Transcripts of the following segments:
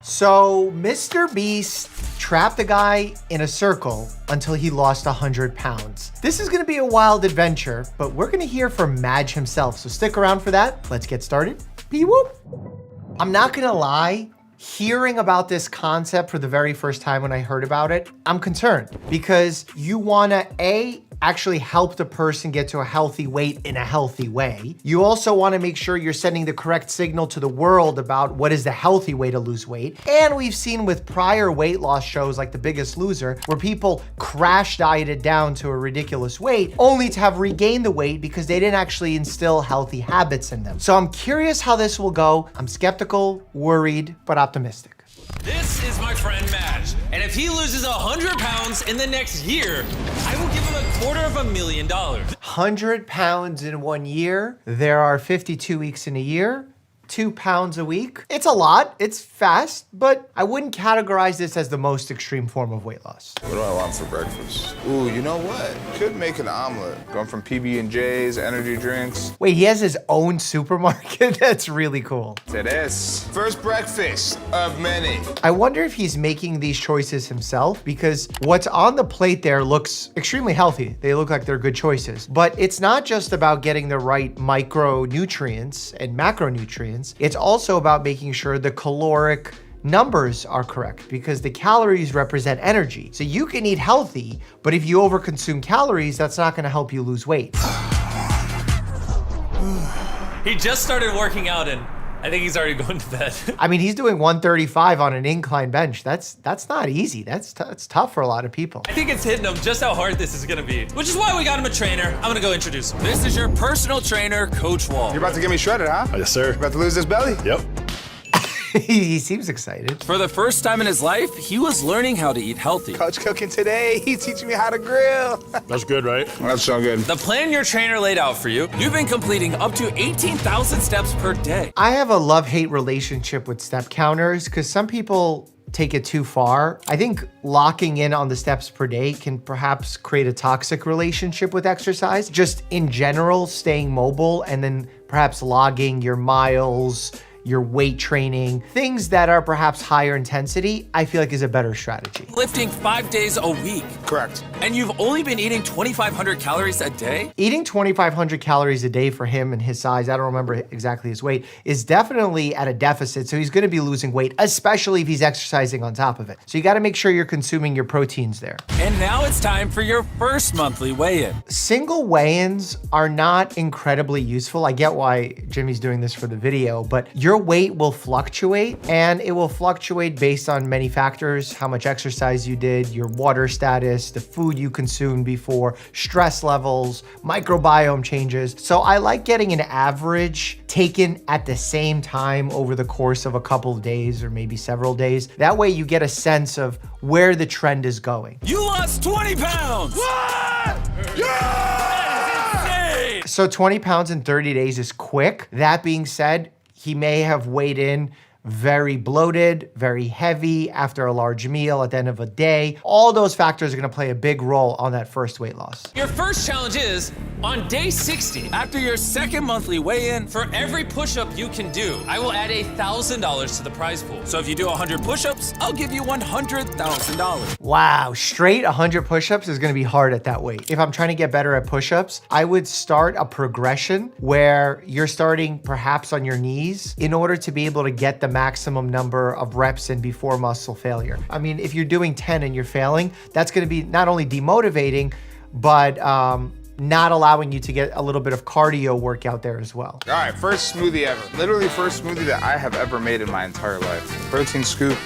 So MrBeast trapped the guy in a circle until he lost 100 pounds. This is gonna be a wild adventure, but we're gonna hear from Madge himself. So stick around for that. Let's get started. Pee-whoop. I'm not gonna lie, hearing about this concept for the very first time when I heard about it, I'm concerned because you wanna actually help the person get to a healthy weight in a healthy way. You also wanna make sure you're sending the correct signal to the world about what is the healthy way to lose weight. And we've seen with prior weight loss shows like The Biggest Loser, where people crash dieted down to a ridiculous weight only to have regained the weight because they didn't actually instill healthy habits in them. So I'm curious how this will go. I'm skeptical, worried, but optimistic. This is my friend Madge, and if he loses 100 pounds in the next year, I will give him $250,000. 100 pounds in 1 year. There are 52 weeks in a year. 2 pounds a week. It's a lot, it's fast, but I wouldn't categorize this as the most extreme form of weight loss. What do I want for breakfast? Ooh, you know what? Could make an omelet. Going from PB&J's, energy drinks. Wait, he has his own supermarket? That's really cool. It is. First breakfast of many. I wonder if he's making these choices himself because what's on the plate there looks extremely healthy. They look like they're good choices, but it's not just about getting the right micronutrients and macronutrients. It's also about making sure the caloric numbers are correct because the calories represent energy. So you can eat healthy, but if you overconsume calories, that's not gonna help you lose weight. He just started working out and I think he's already going to bed. I mean, he's doing 135 on an incline bench. That's not easy. That's tough for a lot of people. I think it's hitting him just how hard this is gonna be, which is why we got him a trainer. I'm gonna go introduce him. This is your personal trainer, Coach Wall. You're about to get me shredded, huh? Yes, sir. About to lose this belly? Yep. He seems excited. For the first time in his life, he was learning how to eat healthy. Coach cooking today. He's teaching me how to grill. That's good, right? That's so good. The plan your trainer laid out for you. You've been completing up to 18,000 steps per day. I have a love-hate relationship with step counters because some people take it too far. I think locking in on the steps per day can perhaps create a toxic relationship with exercise. Just in general, staying mobile and then perhaps logging your miles, your weight training, things that are perhaps higher intensity, I feel like is a better strategy. Lifting 5 days a week. Correct. And you've only been eating 2,500 calories a day? Eating 2,500 calories a day for him and his size, I don't remember exactly his weight, is definitely at a deficit. So he's gonna be losing weight, especially if he's exercising on top of it. So you gotta make sure you're consuming your proteins there. And now it's time for your first monthly weigh-in. Single weigh-ins are not incredibly useful. I get why Jimmy's doing this for the video, but your weight will fluctuate and it will fluctuate based on many factors, how much exercise you did, your water status, the food you consumed before, stress levels, microbiome changes. So I like getting an average taken at the same time over the course of a couple of days or maybe several days. That way you get a sense of where the trend is going. You lost 20 pounds! What? Yeah! So 20 pounds in 30 days is quick. That being said, he may have weighed in very bloated, very heavy after a large meal at the end of a day. All those factors are gonna play a big role on that first weight loss. Your first challenge is on day 60. After your second monthly weigh-in, For every push-up you can do, I will add $1,000 to the prize pool. so if you do 100 push-ups, I'll give you $100,000. Wow, straight 100 push-ups is gonna be hard at that weight. If I'm trying to get better at push-ups, I would start a progression where you're starting perhaps on your knees in order to be able to get the maximum number of reps in before muscle failure. I mean, if you're doing 10 and you're failing, that's gonna be not only demotivating, but not allowing you to get a little bit of cardio workout there as well. All right, first smoothie ever. Literally first smoothie that I have ever made in my entire life. Protein scoop.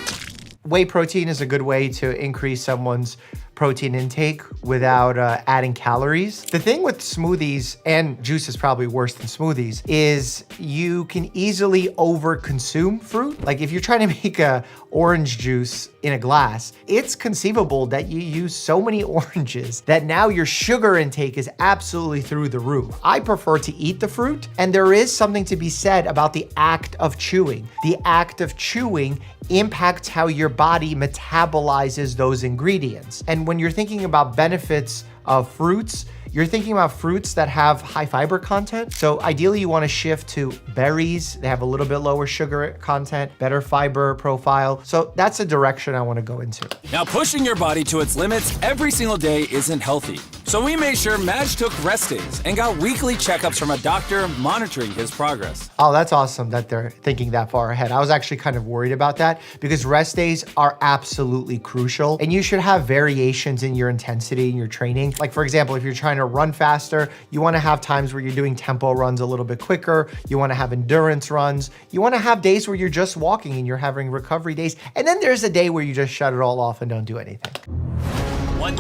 Whey protein is a good way to increase someone's protein intake without adding calories. The thing with smoothies, and juice is probably worse than smoothies, is you can easily overconsume fruit. Like if you're trying to make a orange juice in a glass, it's conceivable that you use so many oranges that now your sugar intake is absolutely through the roof. I prefer to eat the fruit, and there is something to be said about the act of chewing. The act of chewing impacts how your body metabolizes those ingredients. And when you're thinking about benefits of fruits, you're thinking about fruits that have high fiber content. So ideally you want to shift to berries. They have a little bit lower sugar content, better fiber profile. So that's a direction I want to go into. Now, pushing your body to its limits every single day isn't healthy. So we made sure Madge took rest days and got weekly checkups from a doctor monitoring his progress. Oh, that's awesome that they're thinking that far ahead. I was actually kind of worried about that because rest days are absolutely crucial, and you should have variations in your intensity in your training. Like for example, if you're trying to run faster, you want to have times where you're doing tempo runs a little bit quicker. You want to have endurance runs. You want to have days where you're just walking and you're having recovery days. And then there's a day where you just shut it all off and don't do anything. $1,000,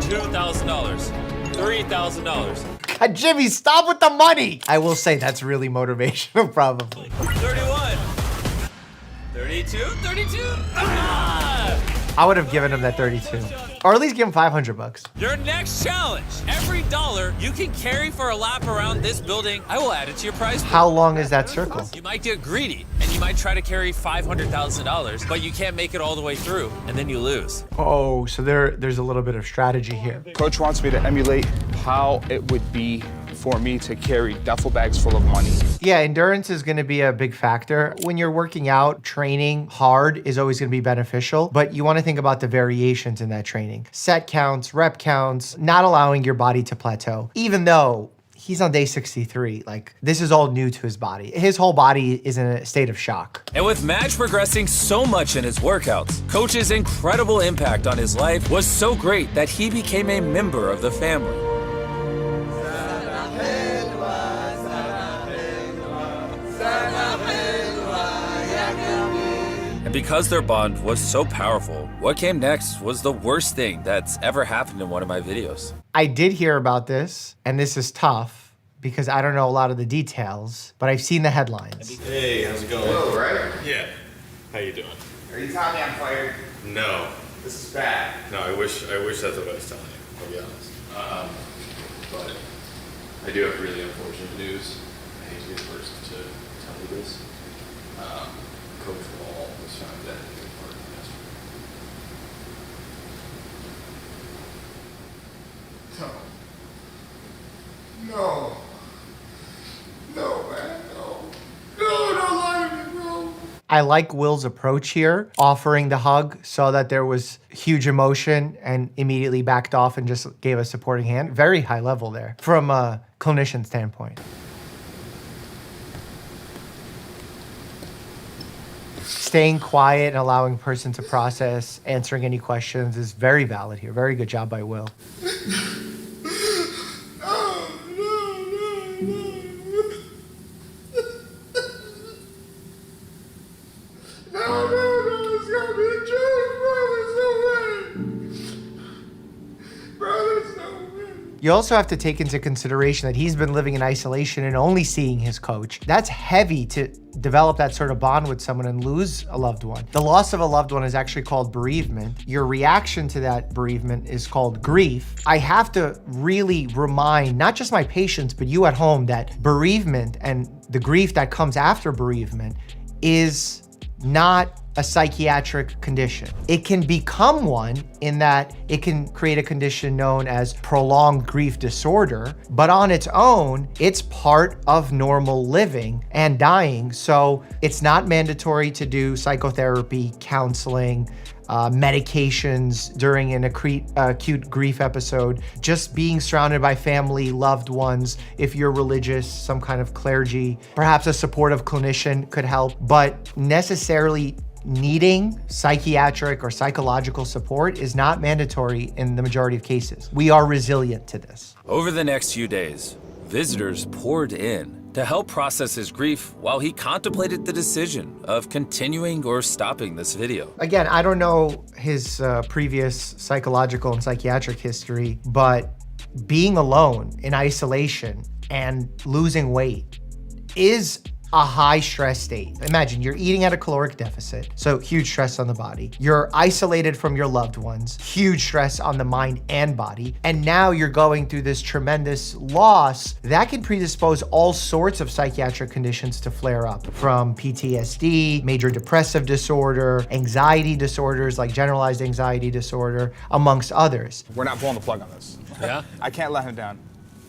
$2,000, $3,000. God, Jimmy, stop with the money. I will say that's really motivational, probably. 31, 32, 32. Ah! I would have given him that 32. Or at least give him 500 bucks. Your next challenge. Every dollar you can carry for a lap around this building, I will add it to your prize pool. How long is that circle? You might get greedy and you might try to carry $500,000, but you can't make it all the way through and then you lose. Oh, so there's a little bit of strategy here. Coach wants me to emulate how it would be for me to carry duffel bags full of money. Yeah, endurance is gonna be a big factor. When you're working out, training hard is always gonna be beneficial, but you wanna think about the variations in that training. Set counts, rep counts, not allowing your body to plateau. Even though he's on day 63, like this is all new to his body. His whole body is in a state of shock. And with Madge progressing so much in his workouts, Coach's incredible impact on his life was so great that he became a member of the family. And because their bond was so powerful, what came next was the worst thing that's ever happened in one of my videos. I did hear about this, and this is tough because I don't know a lot of the details, but I've seen the headlines. Hey, how's it going? Hello, right? Yeah. How you doing? Are you telling me I'm fired? No. This is bad. No, I wish that's what I was telling you, I'll be honest. But I do have really unfortunate news. I hate to be the first to tell you this. Coach Wall was found dead in the park yesterday. No. No, man, no. No, don't lie to me, bro. I like Will's approach here, offering the hug, saw that there was huge emotion and immediately backed off and just gave a supporting hand. Very high level there from a clinician standpoint. Staying quiet and allowing a person to process, answering any questions is very valid here. Very good job by Will. It's gotta be a joke, bro. There's no way. Bro, there's no way. You also have to take into consideration that he's been living in isolation and only seeing his coach. That's heavy to develop that sort of bond with someone and lose a loved one. The loss of a loved one is actually called bereavement. Your reaction to that bereavement is called grief. I have to really remind not just my patients, but you at home that bereavement and the grief that comes after bereavement is not a psychiatric condition. It can become one in that it can create a condition known as prolonged grief disorder, but on its own, it's part of normal living and dying. So it's not mandatory to do psychotherapy, counseling, medications during an acute grief episode. Just being surrounded by family, loved ones, if you're religious, some kind of clergy, perhaps a supportive clinician could help, but necessarily needing psychiatric or psychological support is not mandatory in the majority of cases. We are resilient to this. Over the next few days, visitors poured in to help process his grief while he contemplated the decision of continuing or stopping this video. Again, I don't know his previous psychological and psychiatric history, but being alone in isolation and losing weight is a high stress state. Imagine you're eating at a caloric deficit, so huge stress on the body. You're isolated from your loved ones, huge stress on the mind and body. And now you're going through this tremendous loss that can predispose all sorts of psychiatric conditions to flare up, from PTSD, major depressive disorder, anxiety disorders like generalized anxiety disorder, amongst others. We're not pulling the plug on this. Yeah? I can't let him down.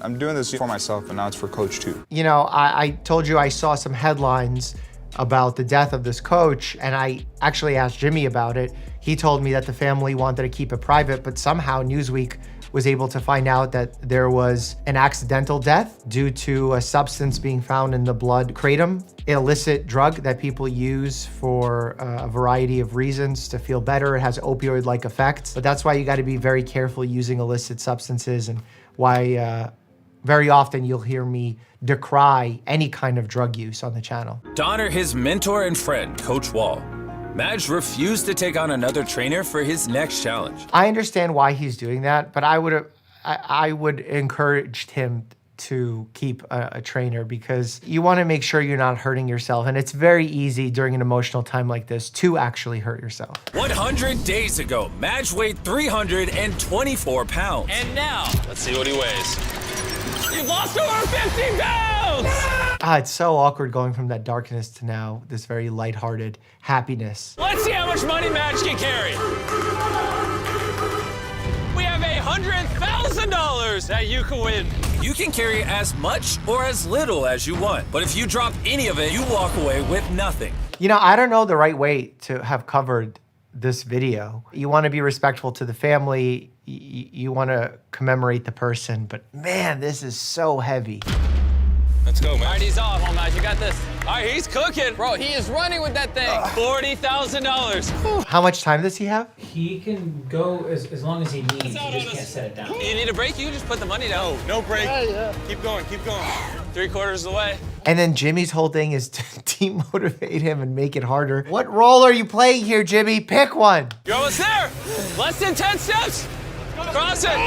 I'm doing this for myself, and now it's for Coach too. You know, I told you I saw some headlines about the death of this coach, and I actually asked Jimmy about it. He told me that the family wanted to keep it private, but somehow Newsweek was able to find out that there was an accidental death due to a substance being found in the blood, kratom, an illicit drug that people use for a variety of reasons to feel better. It has opioid-like effects, but that's why you got to be very careful using illicit substances, and why very often you'll hear me decry any kind of drug use on the channel. To honor his mentor and friend, Coach Wall, Madge refused to take on another trainer for his next challenge. I understand why he's doing that, but I would encourage him to keep a trainer, because you want to make sure you're not hurting yourself. And it's very easy during an emotional time like this to actually hurt yourself. 100 days ago, Madge weighed 324 pounds. And now, let's see what he weighs. You've lost over 50 pounds! It's so awkward going from that darkness to now this very lighthearted happiness. Let's see how much money Madge can carry. We have $100,000 that you can win. You can carry as much or as little as you want, but if you drop any of it, you walk away with nothing. You know, I don't know the right way to have covered this video. You want to be respectful to the family. You want to commemorate the person, but man, this is so heavy. Let's go, man. All right, he's off. Come on, Madge, you got this. All right, he's cooking. Bro, he is running with that thing. $40,000. How much time does he have? He can go as long as he needs. He just can't set it down. You need a break? You can just put the money down. No break. Yeah. Keep going, keep going. 3/4 of the way. And then Jimmy's whole thing is to demotivate him and make it harder. What role are you playing here, Jimmy? Pick one. You're almost there. Less than 10 steps. Cross it.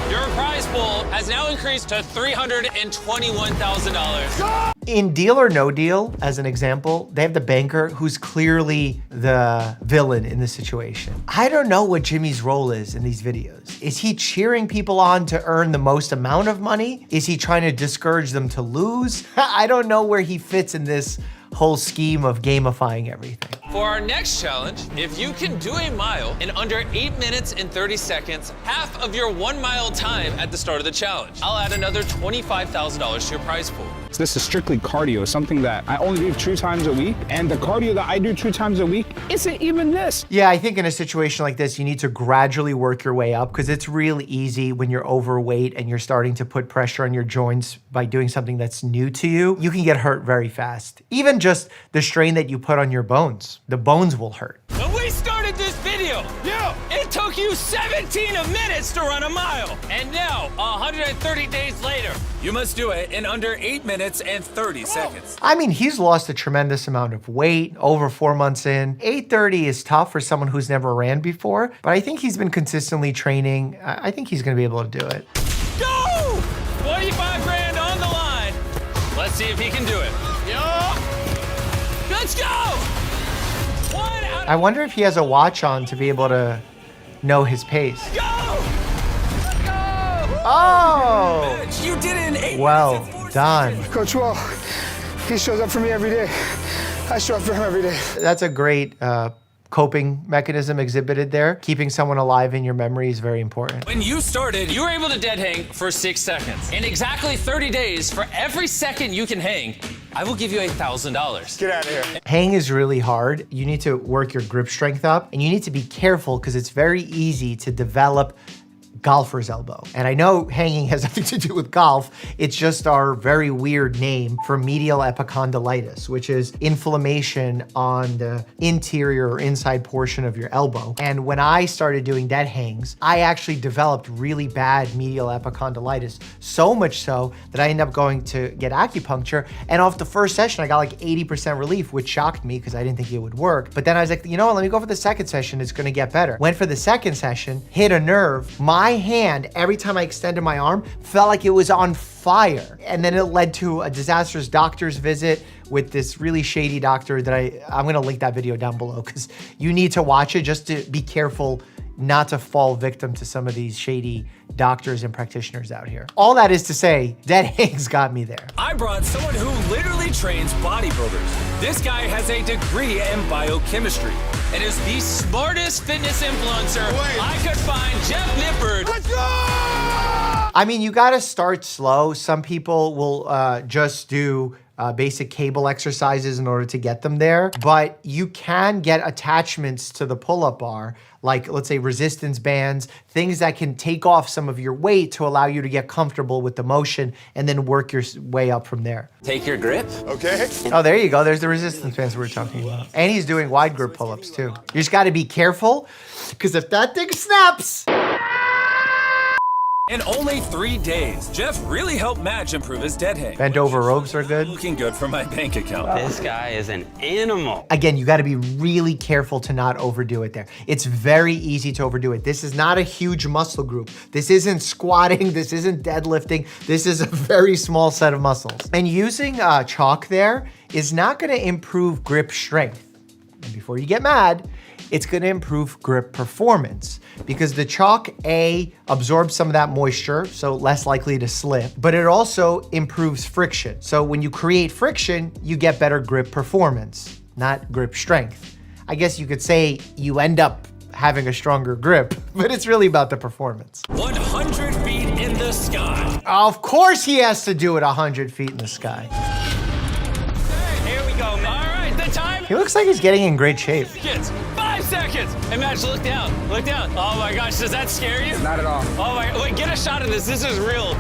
Your prize pool has now increased to $321,000. In Deal or No Deal, as an example, they have the banker who's clearly the villain in the situation. I don't know what Jimmy's role is in these videos. Is he cheering people on to earn the most amount of money? Is he trying to discourage them to lose? I don't know where he fits in this whole scheme of gamifying everything. For our next challenge, if you can do a mile in under 8 minutes and 30 seconds, half of your 1 mile time at the start of the challenge, I'll add another $25,000 to your prize pool. This is strictly cardio, something that I only do 2 times a week, and the cardio that I do 2 times a week isn't even this. Yeah, I think in a situation like this, you need to gradually work your way up, because it's really easy when you're overweight and you're starting to put pressure on your joints by doing something that's new to you. You can get hurt very fast. Even just the strain that you put on your bones, the bones will hurt. When we started this video, it took you 17 minutes to run a mile. And now, 130 days later, You must do it in under 8 minutes and 30 seconds. I mean, he's lost a tremendous amount of weight over 4 months in. 8:30 is tough for someone who's never ran before, but I think he's been consistently training. I think he's gonna be able to do it. go! 25 grand on the line. Let's see if he can do it. Let's go! I wonder if he has a watch on to be able to know his pace. Go! Oh! You did it in 8 Well minutes and 4 done. seconds. Coach Wall, he shows up for me every day. I show up for him every day. That's a great coping mechanism exhibited there. Keeping someone alive in your memory is very important. When you started, you were able to dead hang for 6 seconds. In exactly 30 days, for every second you can hang, I will give you $1,000. Get out of here. Hang is really hard. You need to work your grip strength up, and you need to be careful because it's very easy to develop golfer's elbow. And I know hanging has nothing to do with golf. It's just our very weird name for medial epicondylitis, which is inflammation on the interior or inside portion of your elbow. And when I started doing dead hangs, I actually developed really bad medial epicondylitis, so much so that I ended up going to get acupuncture. And off the first session, I got like 80% relief, which shocked me because I didn't think it would work. But then I was like, you know what, let me go for the second session. It's gonna get better. Went for the second session, hit a nerve. My My hand, every time I extended my arm, felt like it was on fire. And then it led to a disastrous doctor's visit with this really shady doctor that I'm gonna link that video down below because you need to watch it just to be careful not to fall victim to some of these shady doctors and practitioners out here. All that is to say, dead hangs got me there. I brought someone who literally trains bodybuilders. This guy has a degree in biochemistry and is the smartest fitness influencer I could find, Jeff Nippard. Let's go! I mean, you gotta start slow. Some people will just do basic cable exercises in order to get them there, but you can get attachments to the pull-up bar, like let's say resistance bands, things that can take off some of your weight to allow you to get comfortable with the motion and then work your way up from there. Take your grip. Okay. Oh, there you go. There's the resistance bands we were talking about. And he's doing wide grip pull-ups too. You just gotta be careful, because if that thing snaps, in only 3 days, Jeff really helped Madge improve his dead hang. bent over ropes are good. Looking good for my bank account. This guy is an animal. Again, you gotta be really careful to not overdo it there. It's very easy to overdo it. This is not a huge muscle group. This isn't squatting, this isn't deadlifting. This is a very small set of muscles. And using chalk there is not gonna improve grip strength. And before you get mad, it's gonna improve grip performance because the chalk, absorbs some of that moisture, so less likely to slip, but it also improves friction. So when you create friction, you get better grip performance, not grip strength. I guess you could say you end up having a stronger grip, but it's really about the performance. 100 feet in the sky. Of course he has to do it 100 feet in the sky. Here we go, man. All right, the time. He looks like he's getting in great shape. 5 seconds. Hey, Madge, look down. Look down. Oh my gosh, does that scare you? Not at all. Oh my, wait, get a shot of this. This is real.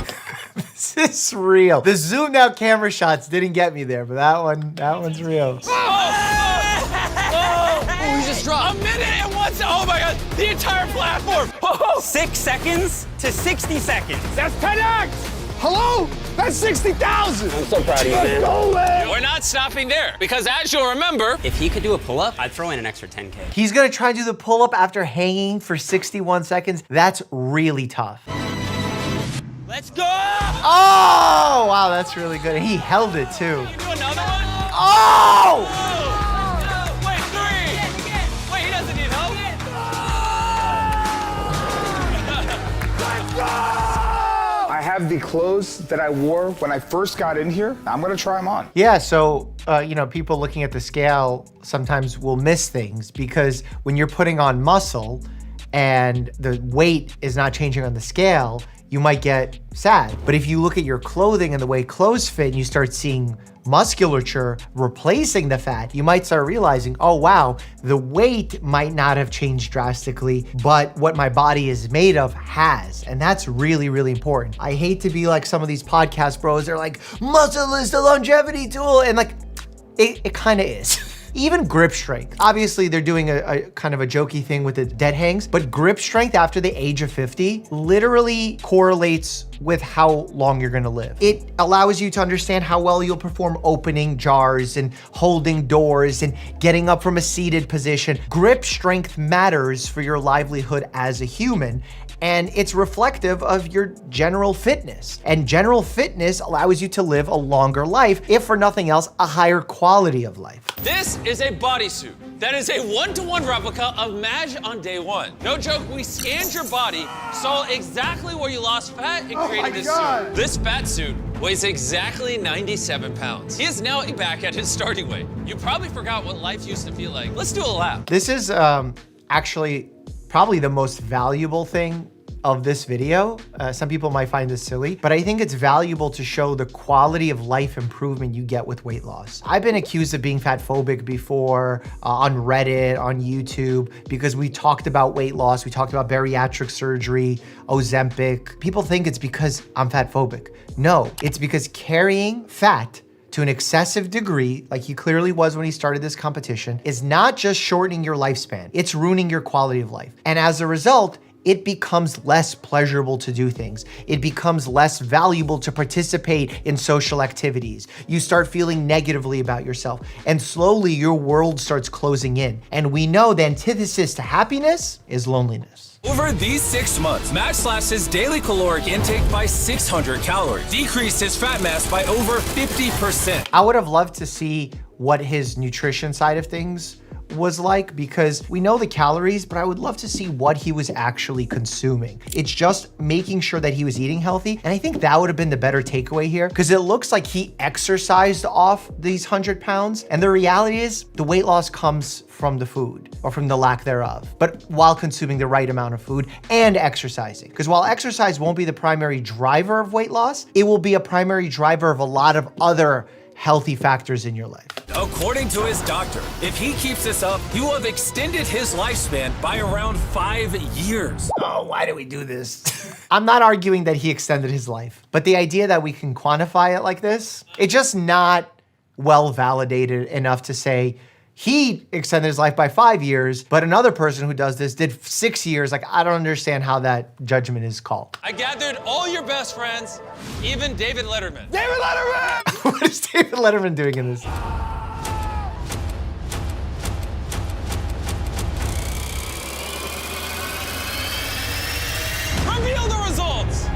This is real. The zoomed out camera shots didn't get me there, but that one's real. Oh, he just dropped. A minute and 1 second. Oh my God, the entire platform. Oh. 6 seconds to 60 seconds. That's 10x! Hello? That's 60,000! I'm so proud of you, man. Go, man! We're not stopping there because as you'll remember, If he could do a pull-up, I'd throw in an extra 10K. He's gonna try to do the pull-up after hanging for 61 seconds. That's really tough. Let's go! Oh, wow, that's really good. And he held it too. do another one. Oh! Oh, wait, 3. Wait, he doesn't need help. I have the clothes that I wore when I first got in here. I'm gonna try them on. Yeah, so, people looking at the scale sometimes will miss things because when you're putting on muscle and the weight is not changing on the scale, you might get sad. But if you look at your clothing and the way clothes fit and you start seeing musculature replacing the fat, you might start realizing, oh wow, the weight might not have changed drastically, but what my body is made of has. And that's really, really important. I hate to be like some of these podcast bros, they're like, muscle is the longevity tool. And like, it kind of is. Even grip strength. Obviously, they're doing a kind of a jokey thing with the dead hangs, but grip strength after the age of 50 literally correlates with how long you're gonna live. It allows you to understand how well you'll perform opening jars and holding doors and getting up from a seated position. Grip strength matters for your livelihood as a human, and it's reflective of your general fitness. And general fitness allows you to live a longer life, if for nothing else, a higher quality of life. This is a bodysuit that is a 1-to-1 replica of Madge on day 1. No joke, we scanned your body, saw exactly where you lost fat, and created this suit. This fat suit weighs exactly 97 pounds. He is now back at his starting weight. You probably forgot what life used to feel like. Let's do a lap. This is actually probably the most valuable thing of this video. Some people might find this silly, but I think it's valuable to show the quality of life improvement you get with weight loss. I've been accused of being fat phobic before on Reddit, on YouTube, because we talked about weight loss, we talked about bariatric surgery, Ozempic. People think it's because I'm fat phobic. No, it's because carrying fat to an excessive degree, like he clearly was when he started this competition, is not just shortening your lifespan, it's ruining your quality of life. And as a result, it becomes less pleasurable to do things. It becomes less valuable to participate in social activities. You start feeling negatively about yourself, and slowly your world starts closing in. And we know the antithesis to happiness is loneliness. Over these 6 months, Matt slashed his daily caloric intake by 600 calories, decreased his fat mass by over 50%. I would have loved to see what his nutrition side of things was like, because we know the calories, but I would love to see what he was actually consuming. It's just making sure that he was eating healthy. And I think that would have been the better takeaway here, because it looks like he exercised off these 100 pounds. And the reality is the weight loss comes from the food, or from the lack thereof, but while consuming the right amount of food and exercising. Because while exercise won't be the primary driver of weight loss, it will be a primary driver of a lot of other healthy factors in your life. According to his doctor, if he keeps this up, he will have extended his lifespan by around 5 years. Oh, why do we do this? I'm not arguing that he extended his life, but the idea that we can quantify it like this, it's just not well validated enough to say he extended his life by 5 years, but another person who does this did 6 years. Like, I don't understand how that judgment is called. I gathered all your best friends, even David Letterman. David Letterman! What is David Letterman doing in this? Reveal the results!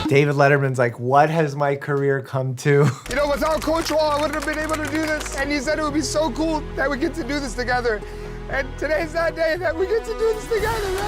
David Letterman's like, what has my career come to? You know, without Coach Wall, I wouldn't have been able to do this. And he said it would be so cool that we get to do this together. And today's that day that we get to do this together, man.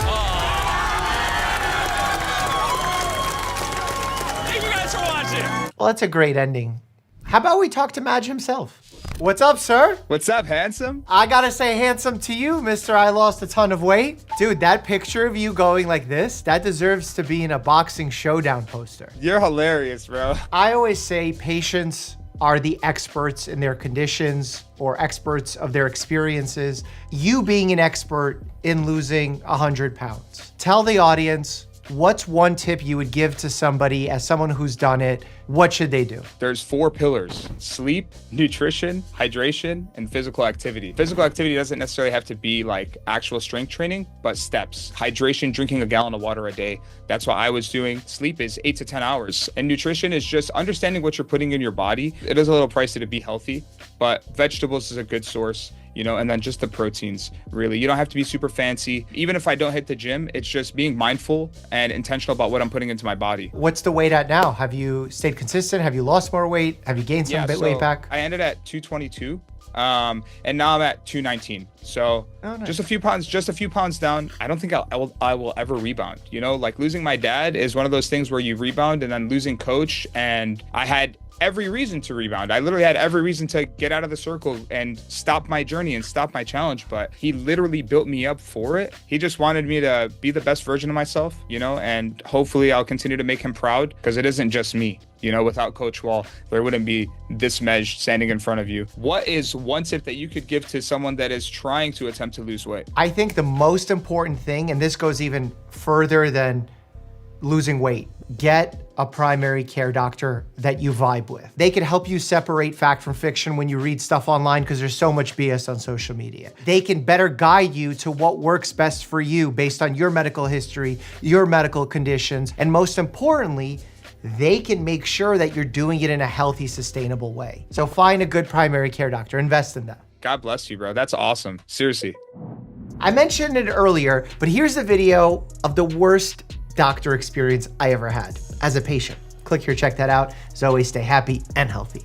Thank you guys for watching. Well, that's a great ending. How about we talk to Madge himself? What's up, sir? What's up, handsome? I gotta say handsome to you, Mr. I lost a ton of weight. Dude, that picture of you going like this, that deserves to be in a boxing showdown poster. You're hilarious, bro. I always say patients are the experts in their conditions or experts of their experiences. You being an expert in losing 100 pounds. Tell the audience, what's one tip you would give to somebody as someone who's done it? What should they do? There's 4 pillars: sleep, nutrition, hydration, and physical activity. Physical activity doesn't necessarily have to be like actual strength training, but steps. Hydration, drinking a gallon of water a day. That's what I was doing. Sleep is 8 to 10 hours. And nutrition is just understanding what you're putting in your body. It is a little pricey to be healthy, but vegetables is a good source. You know, and then just the proteins, really. You don't have to be super fancy. Even if I don't hit the gym, it's just being mindful and intentional about what I'm putting into my body. What's the weight at now? Have you stayed consistent? Have you lost more weight? Have you gained some weight back? I ended at 222, and now I'm at 219. So nice. just a few pounds down. I don't think I will ever rebound. You know, like losing my dad is one of those things where you rebound, and then losing Coach, and I had every reason to rebound. I literally had every reason to get out of the circle and stop my journey and stop my challenge, but he literally built me up for it. He just wanted me to be the best version of myself, you know, and hopefully I'll continue to make him proud, because it isn't just me. You know, without Coach Wall, there wouldn't be this Mej standing in front of you. What is one tip that you could give to someone that is trying to attempt to lose weight? I think the most important thing, and this goes even further than losing weight, get a primary care doctor that you vibe with. They can help you separate fact from fiction when you read stuff online, because there's so much BS on social media. They can better guide you to what works best for you based on your medical history, your medical conditions, and most importantly, they can make sure that you're doing it in a healthy, sustainable way. So find a good primary care doctor, invest in that. God bless you, bro. That's awesome. Seriously. I mentioned it earlier, but here's a video of the worst doctor experience I ever had as a patient. Click here, check that out. As always, stay happy and healthy.